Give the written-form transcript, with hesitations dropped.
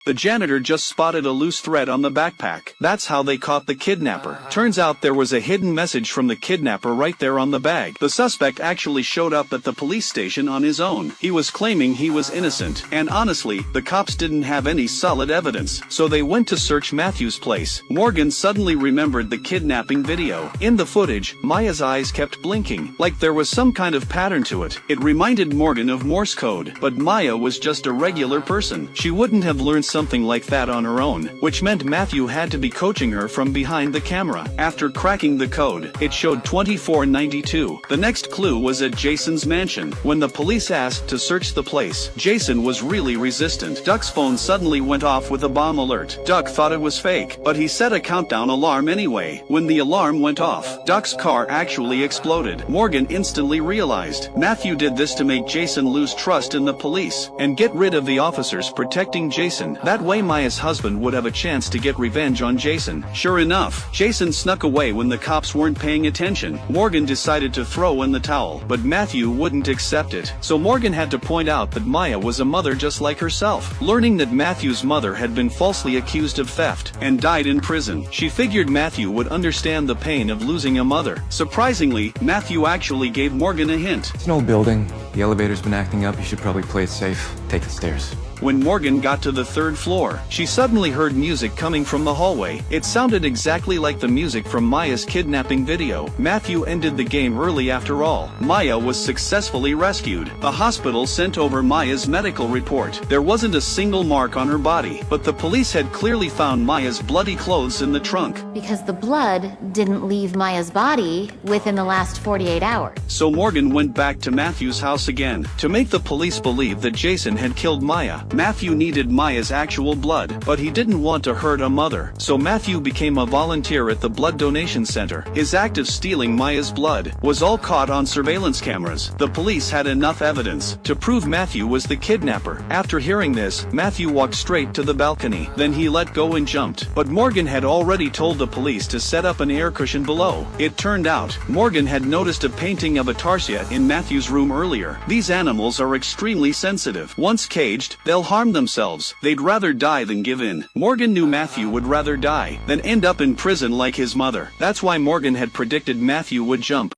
The janitor just spotted a loose thread on the backpack. That's how they caught the kidnapper. Turns out there was a hidden message from the kidnapper right there on the bag. The suspect actually showed up at the police station on his own. He was claiming he was innocent, and honestly, the cops didn't have any solid evidence, so they went to search Matthew's place. Morgan suddenly remembered the kidnapping video. In the footage, Maya's eyes kept blinking, like there was some kind of pattern to it. It reminded Morgan of Morse code, but Maya was just a regular person. She wouldn't have learned something like that on her own, which meant Matthew had to be coaching her from behind the camera. After cracking the code, it showed 2492. The next clue was at Jason's mansion. When the police asked to search the place, Jason was really resistant. Duck's phone suddenly went off with a bomb alert. Duck thought it was fake, but he set a countdown alarm anyway. When the alarm went off, Duck's car actually exploded. Morgan instantly realized Matthew did this to make Jason lose trust in the police and get rid of the officers protecting Jason. That way Maya's husband would have a chance to get revenge on Jason. Sure enough, Jason snuck away when the cops weren't paying attention. Morgan decided to throw in the towel, but Matthew wouldn't accept it. So Morgan had to point out that Maya was a mother just like herself. Learning that Matthew's mother had been falsely accused of theft and died in prison, she figured Matthew would understand the pain of losing a mother. Surprisingly, Matthew actually gave Morgan a hint. It's an old building. The elevator's been acting up. You should probably play it safe. Take the stairs. When Morgan got to the third floor, she suddenly heard music coming from the hallway. It sounded exactly like the music from Maya's kidnapping video. Matthew ended the game early after all. Maya was successfully rescued. The hospital sent over Maya's medical report. There wasn't a single mark on her body, but the police had clearly found Maya's bloody clothes in the trunk. Because the blood didn't leave Maya's body within the last 48 hours. So Morgan went back to Matthew's house again. To make the police believe that Jason had killed Maya, Matthew needed Maya's actual blood, but he didn't want to hurt a mother. So Matthew became a volunteer at the blood donation center. His act of stealing Maya's blood was all caught on surveillance cameras. The police had enough evidence to prove Matthew was the kidnapper. After hearing this, Matthew walked straight to the balcony. Then he let go and jumped. But Morgan had already told the police to set up an air cushion below. It turned out, Morgan had noticed a painting of a tarsier in Matthew's room earlier. These animals are extremely sensitive. Once caged, they'll harm themselves. They'd rather die than give in. Morgan knew Matthew would rather die than end up in prison like his mother. That's why Morgan had predicted Matthew would jump.